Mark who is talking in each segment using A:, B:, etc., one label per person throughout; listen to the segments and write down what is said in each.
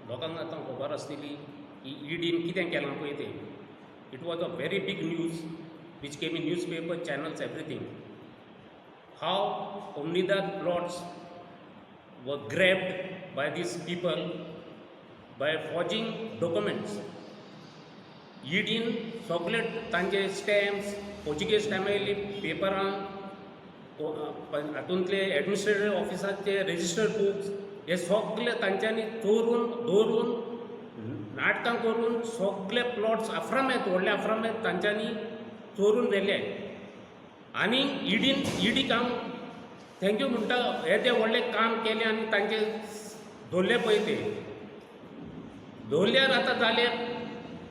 A: लोकांक आतां खबर आसतली की ईडीन कितें केलां पळय तें. It was a very big news which came in newspaper, channels, everything. How Omnidad plots were grabbed by these people by forging documents. ईडीन सगळे तांचे स्टॅम्प्स पोर्चुगीज टायमार पेपरां हातूंतले एडमिनिस्ट्रेटिव्ह ऑफिसाचे रजिस्टर्ड बुक्स हे सगळे तांच्यांनी चोरून दवरून नाटकां करून सगळे प्लॉट्स अफ्रामेत व्हडले अफ्रामेत तांच्यांनी चोरून व्हेले. आनी ईडी काम थँक्यू म्हणटा हे ते व्हडलें काम केलें आनी तांचे दवरले पळय ते दवरल्यार आतां जाले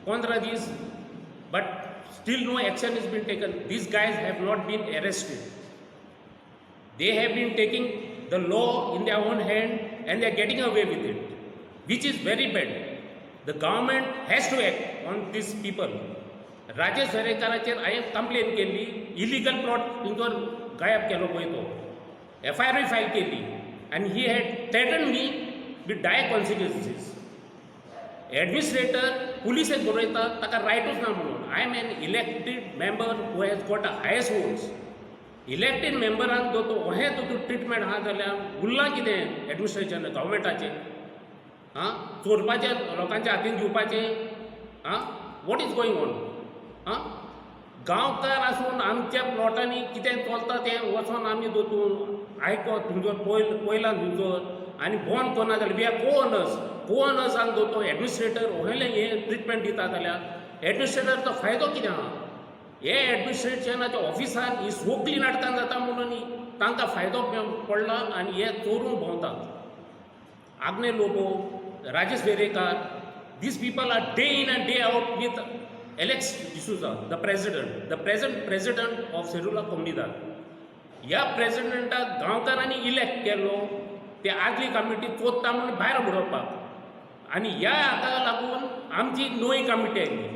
A: 15 दीस but still no action is been taken. These guys have not been arrested. They have been taking the law in their own hand and they are getting away with it, which is very bad. The government has to act on these people. Rajesh वेरेकाराचेर हांवें complain केल्ली, illegal plot तेंचोर गायब केलो पळय तो, FIR file केली आनी he had threaten me with dire consequences. Administrator पुलिसेक बरयता ताका रायटूच ना म्हणून. I am an elected member who has got a highest votes. Elected मेंबरांक जर तो अहें तो ट्रिटमेंट आहा जाल्यार उरलां कितें एडमिनिस्ट्रेशन गव्हर्मेंटाचें? चोरपाचें लोकांच्या हातीन दिवपाचें? What is going on? गांवकार आसून आमच्या प्लॉटांनी कितें चलता तें वचोन आमी दोतून आयको तुमचो पयला थंयसर आनी बंद करना जाल्यार वी आर को-ओनर्सांक दोतो एडमिनिस्ट्रेटर व्हडलें हें ट्रिटमेंट दिता जाल्यार एडमिनिस्ट्रेटरचो फायदो कितें आहा? हे एडमिनिस्ट्रेशनाच्या ऑफिसान ही सगळीं नाटकां जाता म्हणून तांकां फायदो पडला आनी हे चोरून भोंवतात. आग्ने Lobo, Rajesh Verekar, these people are day in and day out with Alex D'Souza, the present president of Cerula Comunidad. ह्या प्रेसिडेंटाक गांवकारांनी इलेक्ट केलो, ते आदली कमिटी चोत्ता म्हणून भायर उडोवपाक आनी ह्या हाका लागून आमची नवी कमिटी आयली.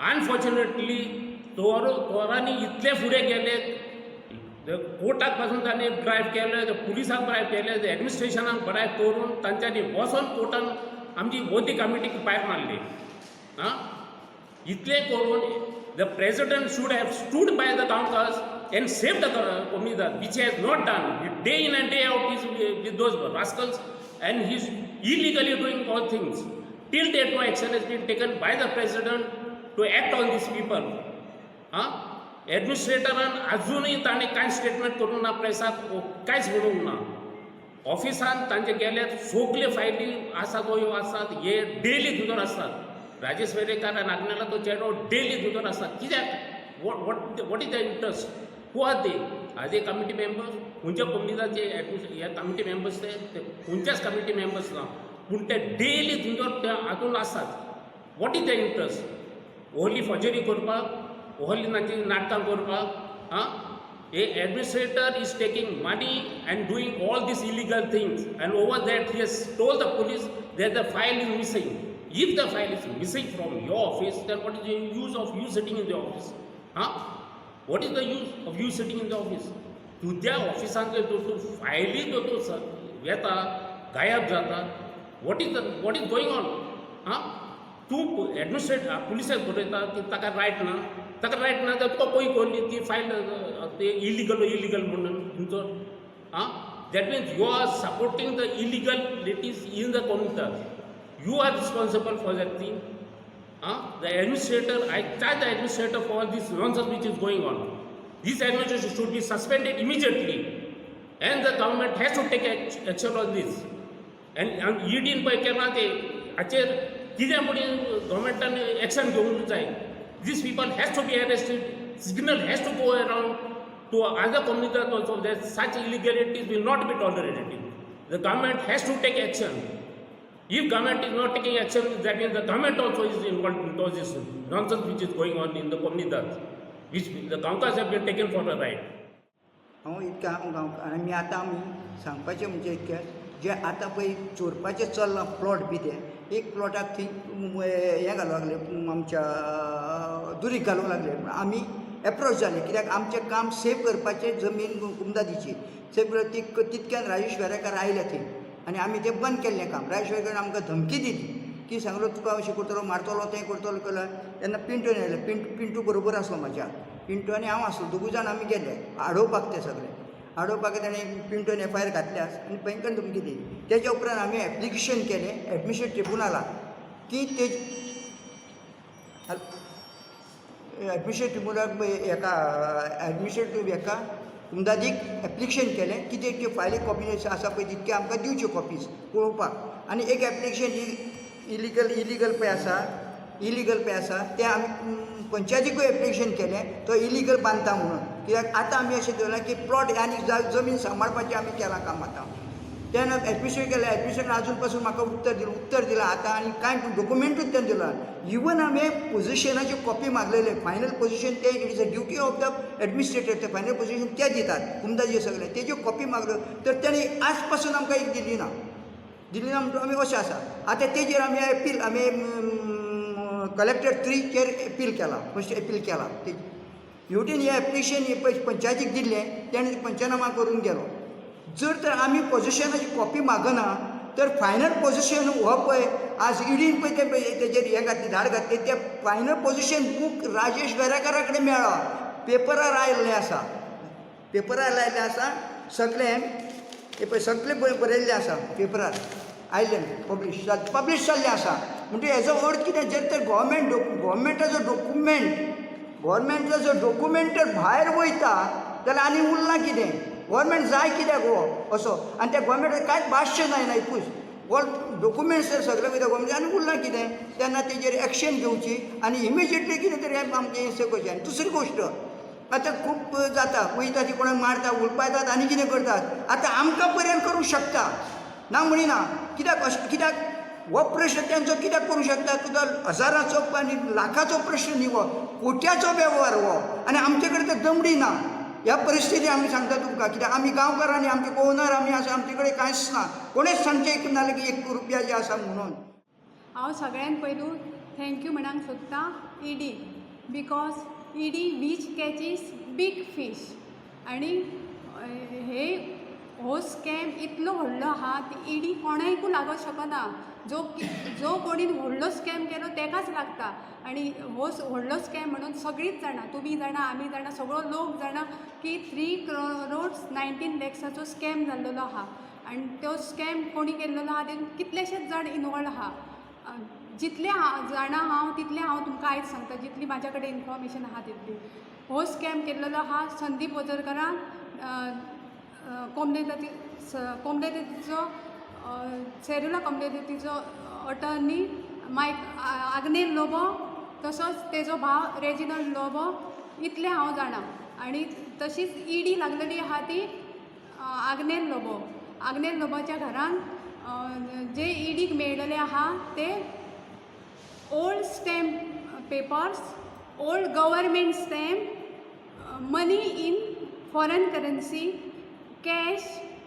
A: अनफॉर्च्युनेटली चोरांनी इतले फुडें गेले, कोर्टाक पासून तांणी ड्रायव्ह केले, पुलिसाक ड्रायव्ह केले, एडमिनिस्ट्रेशनाक ड्रायव्ह करून तांच्यांनी वचोन कोर्टान आमची मोदी कमिटीक भायर मारली. इतले करून the president should have stood by the गांवकार्स and saved the Comunidad, which he has not done. Day in and day out is with those rascals and he is illegally doing all things. Till date no action has been taken by the president to act on these people. एडमिनिस्ट्रेटरान अजूनही ताणें कांय statement करूंक ना, प्रेसाक कांयच म्हणूंक ना. ऑफिसान तांचे गेल्यात सगल्यो फायली आसात ह्यो आसात, हे डेली भितर आसतात. राजेश वेरेकार आनी नागनेला तो चेडो डेली भितर आसतात. कित्याक? What is the interest? Who are they? आज ए कमिटी मेंबर्स खंयच्या कमिटीचे हे कमिटी मेंबर्स ते खंयच्याच कमिटी मेंबर्स ना, पूण ते डेली थंयसर हातून आसतात. What is the interest? व्हडली फॉर्जरी करपाक, व्हडली तांची नाटकां करपाक? A administrator is taking money and doing all these illegal things, and over that he has told the police that the file is missing. If the file is missing from your office, then what is the use of you sitting in the office? What is the use of you sitting in the office? तुझ्या ऑफिसांत तो फायली तो येता गायब जाता. What is going on? तूं administrator पुलिसाक बरयता की ताका रायट ना जाल्यार तुका पळय करली ती फायल ते इलिगल म्हणून तुमचो. That means you are supporting the illegalities in the community. You are responsible for that thing. The administrator, I charge the administrator for all this nonsense which is going on. This administration should be suspended immediately, and the government has to take action on this. And ED पळय केला ते हाचेर कितें म्हणून गव्हर्मेंटान action घेवंक जाय. These people has to be arrested. Signal has to go around to other communities also that such illegalities will not be tolerated. The government has to take action. If government is not taking action, that means the government also is involved in all this nonsense which is going on in the Comunidad, which the Gaonkas have been taken for a ride.
B: हांव इतकें आमी आतां सांगपाचें म्हणजे इतकें जे आतां पळय चोरपाचें चल्लां plot बी ते एक प्लॉटाक थंय हें घालूंक लागले, आमच्या दुरीक घालूंक लागले. आमी एप्रोच जाले कित्याक आमचें काम सेव करपाचें जमीन कुमदादीची सेव तितक्यान राजेश वेरेकार आयले थंय आनी आमी तें बंद केल्लें काम. राजवेकरान आमकां धमकी दिली की सांगलो तुका अशें करतलो, मारतलो, तें करतलो केलें. तेन्ना पिंटून येयलें. पिंटू बरोबर आसलो म्हाज्या. पिंटू आनी हांव आसलो, दोगूय जाण आमी गेले आडोवपाक तें सगळें. आडोवपाक ताणें पिंटून एफआयआर घातल्यास आनी भयंकर धमकी दिली. तेज्या उपरांत आमी एप्लिकेशन केलें एडमिशन ट्रिब्युनलाक की ते एडमिशन ट्रिब्युनलाक हेका एडमिनिस्ट्रेटीव हेका उमदादीक एप्लिकेशन केलें की ते फायली कॉपी आसा पळय तितके आमकां दिवच्यो कॉपीज पळोवपाक. आनी एक एप्लिकेशन इलिगल पळय आसा तें आमी पंचायतीकूय एप्लिकेशन केलें तो इलिगल बांदता म्हणून. कित्याक आतां आमी अशें दवरलां की प्लॉट आनी जमीन सांबाळपाचें आमी केलां काम आतां. तेन्ना एडमिशन केलें. एडमिशन आजून पासून म्हाका उत्तर दिलां आतां आनी कांय डॉक्युमेंटूच तें दिलां. इवन हांवें पोजिशनाची कॉपी मागलेले. फायनल पोजिशन तें it is a duty of the administrator. ते फायनल पोजिशन ते दितात उमदाचे सगळें. तेज्यो कॉपी मागल्यो तर तेणी आज पासून आमकां एक दिली ना म्हणटून आमी अशें आसा. आतां तेजेर आमी कलेक्टर 3 अपील केला. फर्स्ट अपील केला. हेवटेन हें एप्लिकेशन पंचायतीक दिल्लें तेणें पंचनामा करून गेलो. जर तर आमी पोजिशनाची कॉपी मागना तर फायनल पोजिशन हो पळय आज ईडीन पळय तेजेर हें घातलें धाड घातली. तें फायनल पोजिशन बूक राजेश वेरेकारा कडेन मेळ्ळा. पेपरार आयिल्लें आसा. पेपरार लायिल्लें आसा सगळें. हें पळय सगळें बरयल्लें आसा पेपरार आयिल्लें पब्लीश जाल्लें आसा. म्हणजे हेजो अर्थ कितें जर तर गव्हर्मेंटाचो डॉक्युमेंट जर भायर वयता जाल्यार आनी उरलां कितें. गव्हर्मेंट जाय कित्याक हो असो. आनी त्या गव्हर्मेंटाचें कांयच भाश्य जायना हितूच. डॉक्युमेंट्स जर सगळे वयता गव्हर्मेंट आनी उरलां कितें. तेन्ना तेजेर एक्शन घेवची आनी इमिजिएटली कितें तरी आमचें हें करचें. आनी दुसरी गोश्ट आतां खूब जाता वयता ती कोणाक मारता उलपायतात आनी कितें करतात. आतां आमकां पर्यंत करूंक शकता ना म्हणिना. कित्याक हो प्रश्न तेंचो कित्याक करूंक शकता. तुका हजाराचो आनी लाखाचो प्रश्न न्ही हो. कोट्याचो वेव्हार हो. आनी आमचे कडेन तर दमडी ना. ह्या परिस्थितीत आमी सांगता तुमकां कित्याक आमी गांवकारांनी आमचे ओनर आमी आसा. आमचे कडेन कांयच ना. कोणेच सांगचें नाजाल्यार की 1 रुपया जे आसा म्हणून.
C: हांव सगळ्यान पयलू थँक्यू म्हणूंक सोदतां ED. Because ED which catches big fish. आनी हो स्कॅम इतलो व्हडलो आहा ती ईडी कोणायकूय लागूंक शकना. जो कोणी व्हडलो स्कॅम केलो तेकाच लागता. आनी हो व्हडलो स्कॅम म्हणून सगळींच जाणां तुमी जाणां आमी जाणां सगळो लोक जाणां की 3 crores 19 lakhsचो स्कॅम जाल्लो आहा. आनी तो स्कॅम कोणी केल्लो आहा तातूंत कितलेशेच जाण इनवॉल्ड आहा. जितले जाणां हांव तितलें हांव तुमकां आयज सांगता जितली म्हाज्या कडेन इन्फॉर्मेशन आहा तितली. हो स्कॅम केल्लो आहा संदीप वजरकरान कोमलेतीचो सेरुला कोमलेतीचो अटर्नी आग्नेल लोबो तसोच तेजो भाव रेजिनल्ड लोबो इतलें हांव जाणां. आनी तशीच ईडी लागलेली आहा ती आग्नेल लोबोच्या घरान जे ईडीक मेळिल्ले आहा ते old stamp papers, old government stamp, money in foreign currency, cash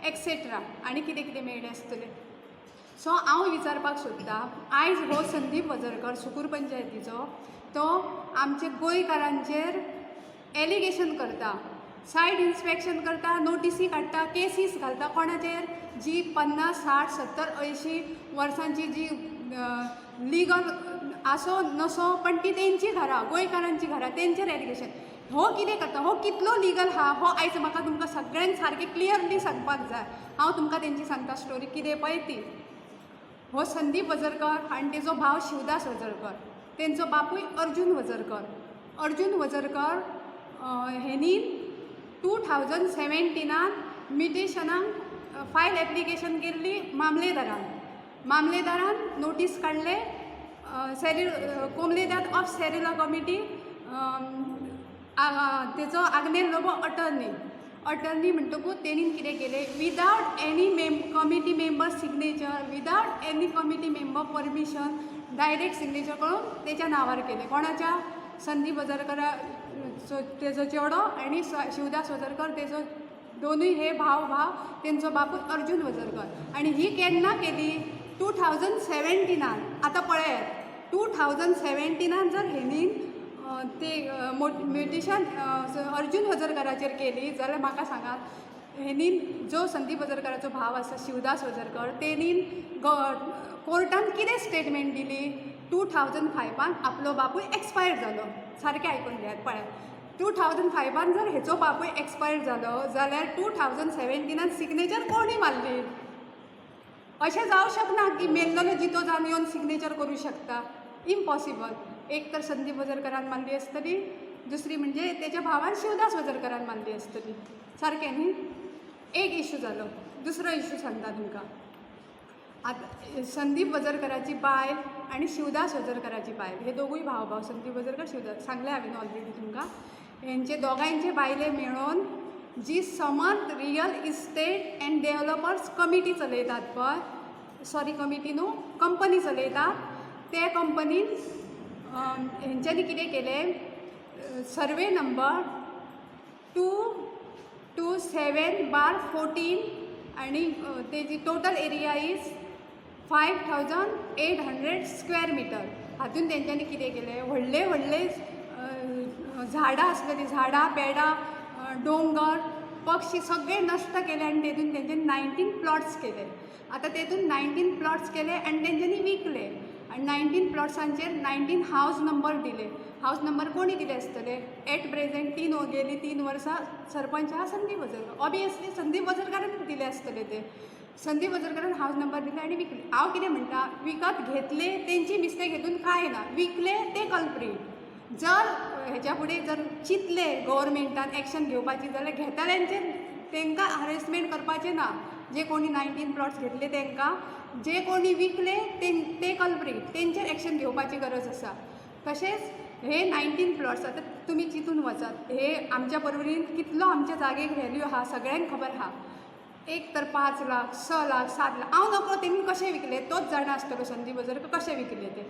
C: etcetera आनी कितें कितें मेळ्ळें आसतलें. सो हांव विचारपाक सोदतां आयज हो संदीप वजरकर सुकूर पंचायतीचो तो आमचे गोंयकारांचेर एलिगेशन करता, सायट इन्स्पेक्शन करता, नोटिसी काडटा, केसीस घालता कोणाचेर जी 50, 60, 70, 80 वर्सांची जी लिगल आसो नसो पण ती तेंची घरां गोंयकारांची घरां तेंचेर एलिगेशन. हो कितें करता, हो कितलो लिगल आहा हो आयज म्हाका तुमकां सगळ्यांक सारकें क्लियरली सांगपाक जाय. हांव तुमकां तेंची सांगता स्टोरी कितें पळय ती. हो संदीप वजरकर आनी तेजो भाव शिवदास वजरकर, तेंचो बापूय अर्जून वजरकर हेनी 2017 म्युटेशनाक फायल एप्लिकेशन केल्ली मामलेदारान नोटीस काडले कोमलेदाद ऑफ सेरुला कमिटी तेजो आग्नेल लोबो अटर्नी म्हणटकूच तेणीन कितें केलें without any committee member signature, without any committee member permission direct signature करून तेच्या नांवार केलें. कोणाच्या संदीप वजरकर तेजो चेडो आनी शिवदास वजरकर तेजो दोनूय हे भाव तेंचो बापूय अर्जून वजरकर. आनी ही केन्ना केली 2017. आतां पळयात 2017 जर हेणीन ते म्युटेशन अर्जून वजरकराचेर केली जाल्यार म्हाका सांगात हेनी जो संदीप वजरकराचो भाव आसा शिवदास वजरकर तेणी कोर्टान कितें स्टेटमेंट दिली 2005 आपलो बापूय एक्सपायर जालो. सारकें आयकून घेयात पळयात 2005 जर हेचो बापूय एक्सपायर जालो जाल्यार 2017 सिग्नेचर कोणी मारली. अशें जावं शकना की मेल्लोलो जितो जावन येवन सिग्नेचर करूं शकता. इम्पॉसिबल. एक तर संदीप वजरकरान मारली आसतली, दुसरी म्हणजे तेच्या भावान शिवदास वजरकरान मारली आसतली. सारकें न्ही. एक इशू जालो. दुसरो इशू सांगता तुमकां. आतां संदीप वजरकराची बायल आनी शिवदास वजरकराची बायल हे दोगूय भाव संदीप वजरकर शिवदास सांगलें हांवें ऑलरेडी तुमकां. हेंचे दोगांयचे बायले मेळोन जी Samarth real estate and developers committee चलयतात पळय, सॉरी कमिटी न्हू, कंपनी चलयतात. ते कंपनीन हेंच्यांनी कितें केलें, सर्वे नंबर 227/14 आनी तेजी total area is 5800 square metre. हातून तेंच्यांनी कितें केलें, व्हडले व्हडले झाडां आसलेलीं, झाडां पेडां डोंगर पक्षी सगळे नश्ट केले आनी तेतून तेंच्यांनी 19 प्लॉट्स केले. आतां तेतून 19 प्लॉट्स केले आनी तेंच्यांनी विकले आनी 19 प्लॉट्सांचेर 19 हावज नंबर दिले. हावज नंबर कोणी दिले आसतले? एट प्रेझेंट गेली 3 वर्सां सरपंच आहा संदीप वजरकर. ऑबियसली संदीप वजरकरान दिले आसतले ते. संदीप वजरकरान हावज नंबर दिले आनी विकले. हांव कितें म्हणटा, विकत घेतले तेंची मिस्टेक हेतून कांय ना, विकले ते कल्प्रीट. जर हेच्या फुडें जर चिंतले गव्हर्मेंटान एक्शन घेवपाची जाल्यार घेतल्यांचेर तांकां हरेसमेंट करपाचें ना. जे कोणी 19 प्लॉट्स घेतले तांकां, जे कोणी विकले ते कल्प्रीट, तेंचेर एक्शन घेवपाची गरज आसा. तशेंच हे 19 प्लॉट्स आतां तुमी चिंतून वचात, हे आमच्या परवरीन कितलो आमच्या जागेक व्हॅल्यू आहा सगळ्यांक खबर आहा. एक तर 5 लाख 6 लाख 7 लाख हांव नकळो तेमी कशें विकले तोच जाणा आसतलो संदीप वजरकर कशें विकले ते.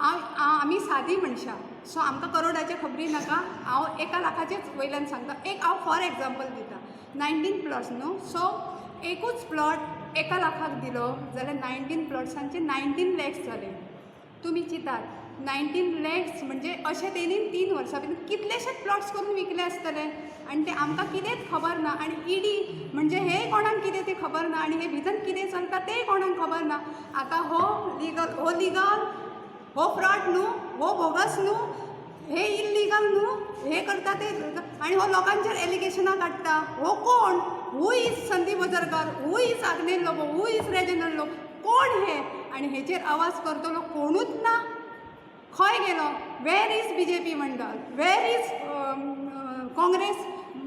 C: आमी सादी मनशां, सो आमकां करोडाचे खबरी नाका. हांव 1 लाखाचेच वयल्यान सांगता. एक हांव फॉर एग्जाम्पल दिता. 19 प्लॉट्स न्हू, सो एकूच प्लॉट 1 लाखाक दिलो जाल्यार 19 प्लॉट्सांचे 19 लॅक्स जाले. तुमी चिंतात 19 लॅक्स म्हणजे अशें तेणी 3 वर्सां भितर कितलेशेच प्लॉट्स करून विकले आसतले आनी ते आमकां कितेंच खबर ना. आनी ईडी म्हणजे हे कोणाक कितें तें खबर ना आनी हे भितर कितें चलता तें कोणाक खबर ना. आतां हो लिगल हो फ्रॉड न्हू, हो बोगस न्हू, हे इल्लिगल न्हू, हे करता ते आनी हो लोकांचेर एलिगेशनां काडटा. हो कोण? Who is Sandeep Vajarkar, who is Agnel Lobo, who is Reginald Lobo, कोण हे? आनी हेचेर आवाज करतलो कोणूच ना. खंय गेलो? वेर इज BJP मंडळ, वेर इज काँग्रेस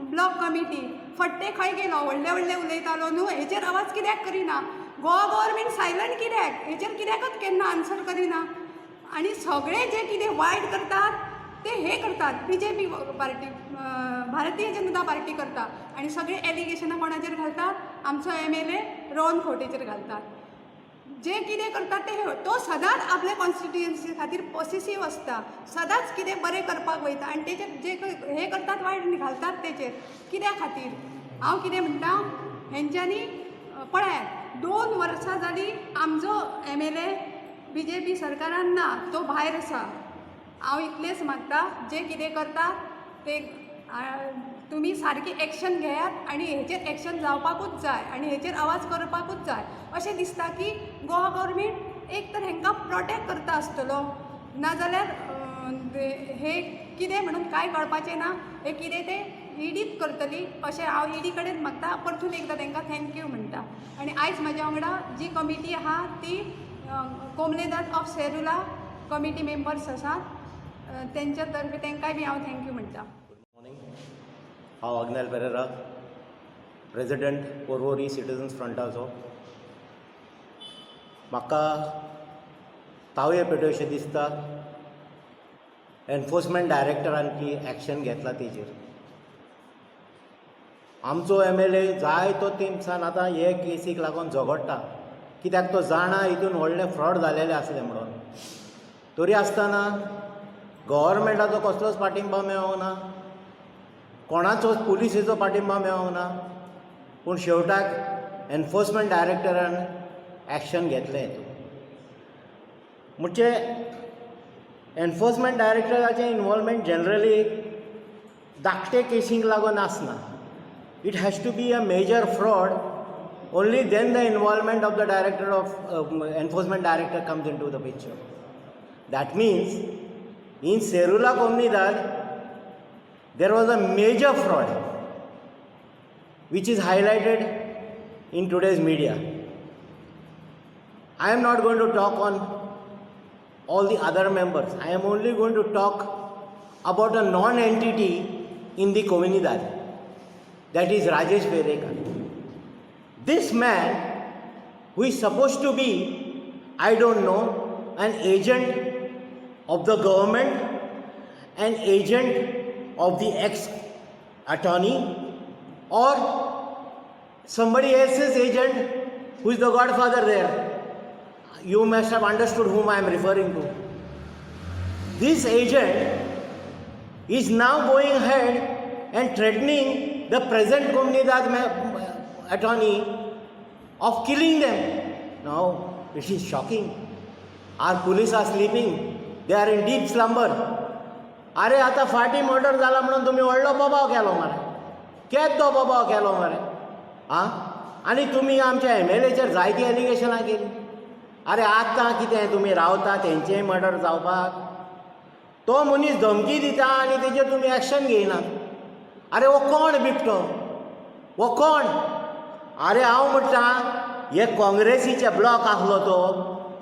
C: ब्लॉक कमिटी? फट्टे खंय गेलो? व्हडले व्हडले उलयतालो न्हू, हेचेर आवाज कित्याक करिना? गोवा गव्हर्मेंट सायलंट कित्याक? हेचेर कित्याकच केन्ना आन्सर करिना? आनी सगळे जे कितें वायट करतात ते हे करतात, BJP party, Bharatiya Janata party करता. आनी सगळे एलिगेशनां कोणाचेर घालतात? आमचो MLA रोहन खंवटेचेर घालतात. जे कितें करतात ते तो सदांच आपल्या कॉन्स्टिट्युएन्सी खातीर पॉसेसीव आसता, सदांच कितें बरें करपाक वयता आनी तेचेर जे हे करतात वायट घालतात तेचेर. कित्या खातीर? हांव कितें म्हणटा, हेंच्यांनी पळयात 2 वर्सां जालीं आमचो MLA BJP सरकारान ना, तो भायर आसा. हांव इतलेंच मागता, जे कितें करतात ते तुमी सारकी एक्शन घेयात आनी हेचेर एक्शन जावपाकूच जाय आनी हेचेर आवाज करपाकूच जाय. अशें दिसता की गोवा गव्हर्मेंट एक तर हांकां प्रोटेक्ट करता आसतलो, नाजाल्यार हे कितें म्हणून कांय कळपाचें ना. हे कितें तें ईडीच करतली अशें हांव ईडी कडेन मागता. परतून एकदां तांकां थँक्यू म्हणटा. आनी आयज म्हाज्या वांगडा जी कमिटी आहा ती कोमलेदाद ऑफ सेरुला कमिटी मेंबर्स आसात, तेंच्या तर्फे तांकांय बी हांव थँक्यू म्हणटा.
D: Good morning. हांव अग्नेल पेरेरा, प्रेसिडेंट पोरवोरी सिटिजन्स फ्रंटाचो. म्हाका तावय पेटो अशें दिसता एनफोर्समेंट डायरेक्टरान की एक्शन घेतला तेजेर. आमचो MLA जाय तो तेमसान आतां हे केसीक लागून झगडटा, कित्याक तो जाणा हितून व्हडलें फ्रॉड जालेलें आसलें म्हणून. तरी आसतना गव्हर्मेंटाचो कसलोच पाठिंबा मेळोंक ना, कोणाचोच पुलिसेचो पाठिंबा मेळोंक ना. पूण शेवटाक एनफोर्समेंट डायरेक्टरान एक्शन घेतलें. म्हणजे एनफोर्समेंट डायरेक्टराचें इनवॉल्वमेंट जनरली धाकटे केसींक लागून आसना. it has to be a major fraud. Only then the involvement of the director of enforcement director comes into the picture. That means in Cerula Comunidad there was a major fraud which is highlighted in today's media. I am not going to talk on all the other members. I am only going to talk about a non-entity in the Comunidad, that is Rajesh Verekar. This man, who is supposed to be, I don't know, an agent of the government, an agent of the ex-attorney, or somebody else's agent who is the godfather there. You must have understood whom I am referring to. This agent is now going ahead and threatening the present Comunidad attorney of killing them. Now, it is shocking. Our police are sleeping. They are in deep slumber. अरे आता फाटी murder जाला म्हणून तुम्ही व्हडलो बोबाव केलो मरे. केदो बोबाव केलो मरे. आं? आनी तुमी आमच्या MLAचेर जायती एलिगेशनां केली. अरे आतां कितें तुमी रावता तेंचेय मर्डर जावपाक. तो मनीस धमकी दिता आनी तेजेर तुमी एक्शन घेयनात. अरे वो कोण बिबटो? वो कोण? अरे हांव म्हणटा हे काँग्रेसीचे ब्लॉक आसलो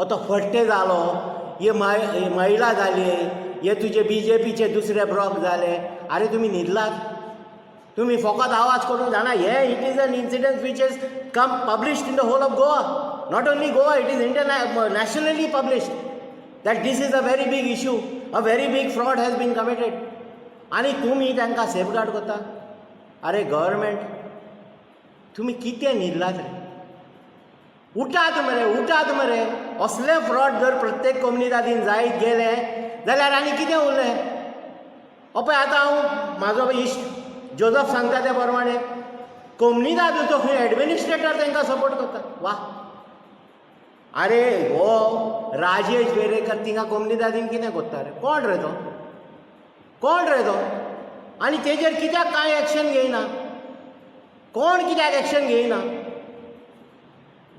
D: तो फट्टे जालो, हे महिला जाली, हे तुजे BJPचे दुसरे ब्लॉक जाले. अरे तुमी न्हिदलात? तुमी फकत आवाज करून जाणा हे it is an incident which is come published in the whole of Goa. Not only Goa, it is nationally published that this is a very big issue, a very big fraud has been committed. आनी तुमी तांकां safeguard करता. अरे government तुमी कितें न्हिदलात रे? उठात मरे. असले फ्रॉड जर प्रत्येक कम्युनिटीन जायत गेले जाल्यार आनी कितें उरलें? पळय आतां हांव म्हाजो इश्ट जोझफ सांगता त्या प्रमाणे कम्युनिटीचो खंय एडमिनिस्ट्रेटर तांकां सपोर्ट करता. वा. अरे हो राजेश वेरेकर थिंगा कम्युनिटीन कितें करता रे? कोण रे तो? आनी तेजेर कित्याक कांय एक्शन घेयना? कोण कित्याक एक्शन घेयना?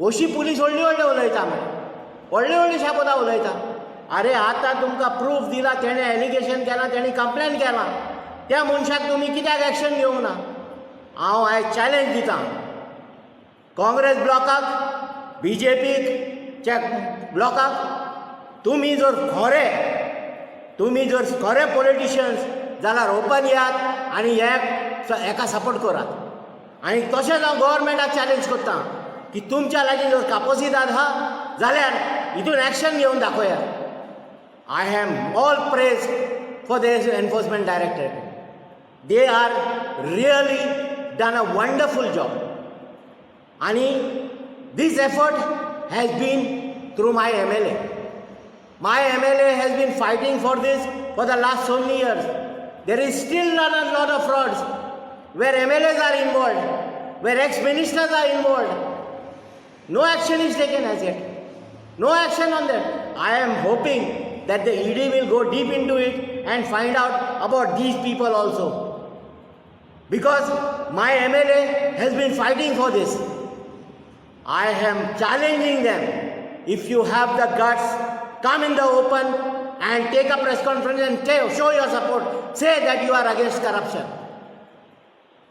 D: अशी पुलीस व्हडली उलयता मरे, व्हडली शापोतां उलयता. अरे आतां तुमकां प्रूफ दिला, तेणें एलिगेशन केलां, तेणें कंप्लेन केलां, त्या मनशाक तुमी कित्याक एक्शन घेवंक ना? हांव आयज चॅलेंज दितां काँग्रेस ब्लॉकाक, BJPच्या ब्लॉकाक, तुमी जर खरे पॉलिटिशियन्स जाल्यार ओपन येयात आनी हेका सपोर्ट करात. आनी तशेंच हांव गव्हर्मेंटाक चॅलेंज करतां की तुमच्या लागीं जर कापोसीदाद आहा जाल्यार हितून एक्शन घेवन दाखयात. I have all praise for the enforcement directorate. They are really done a wonderful job. आनी this effort has been through my MLA. My MLA has been fighting for this for the last so many years. There is still a lot of frauds where MLAs are involved, where ex-ministers are involved. No action is taken as yet. No action on that. I am hoping that the ED will go deep into it and find out about these people also. Because my MLA has been fighting for this. I am challenging them. If you have the guts, come in the open and take a press conference and show your support. Say that you are against corruption.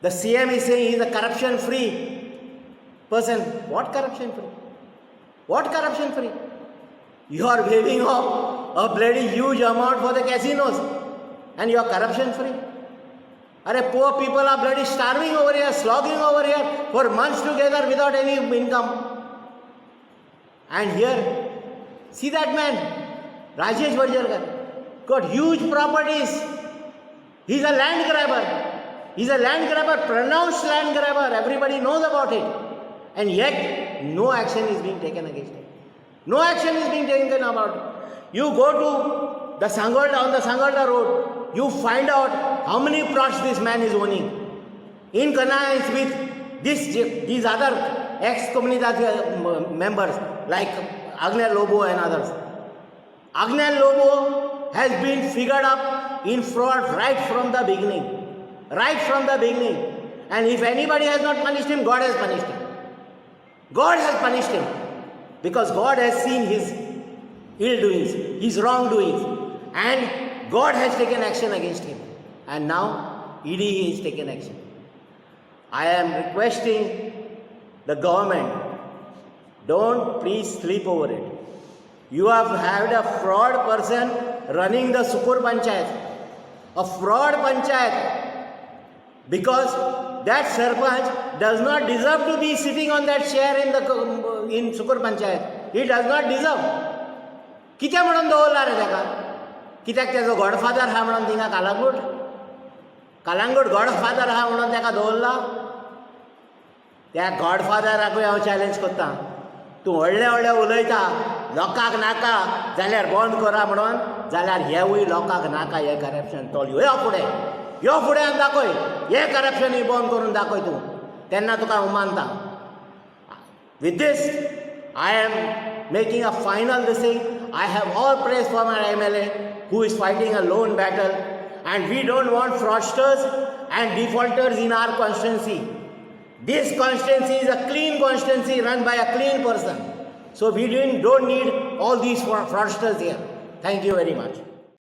D: The CM is saying he is a corruption-free person. What corruption-free? What corruption-free? You are waving off a bloody huge amount for the casinos and you are corruption-free. Are poor people are bloody starving over here, slogging over here for months together without any income. And here, see that man, Rajesh Verekar, got huge properties. He's a land grabber. He's a land grabber, pronounced land grabber. Everybody knows about it. And yet, no action is being taken against him. No action is being taken about it. You go to the Sangolda, on the Sangolda road, you find out how many plots this man is owning in connivance with these other ex-Comunidad members like Agnel Lobo and others. Agnel Lobo has been figured up in fraud right from the beginning. Right from the beginning. And if anybody has not punished him, God has punished him. God has punished him because God has seen his ill doings, his wrongdoings, and God has taken action against him. And now ED has taken action. I am requesting the government, don't please sleep over it. You have had a fraud person running the Sukur Panchayat, a fraud panchayat, because that Sarpanch does not deserve to be sitting on that chair in Sukur Panchayat. He does not deserve. कित्याक म्हणून दवरला रे ताका? कित्याक तेजो godfather आहा म्हणून थिंगा Calangute godfather आहा म्हणून ताका दवरला? त्या गॉडफादराकूय हांव चॅलेंज करता. तूं व्हडलें व्हडलें उलयता, लोकांक नाका जाल्यार बंद करा म्हणून, जाल्यार हेवूय लोकांक नाका हें करप्शन. तो यो फुडें आनी दाखय, हें करप्शन बंद करून दाखय तूं, तेन्ना तुका हांव मानता. With this, I am making a final this thing. I have all praise for my MLA who is fighting a lone battle, and we don't want fraudsters and defaulters in our constituency. This constituency is a clean constituency run by a clean person. So we don't need all these fraudsters here. Thank you very much.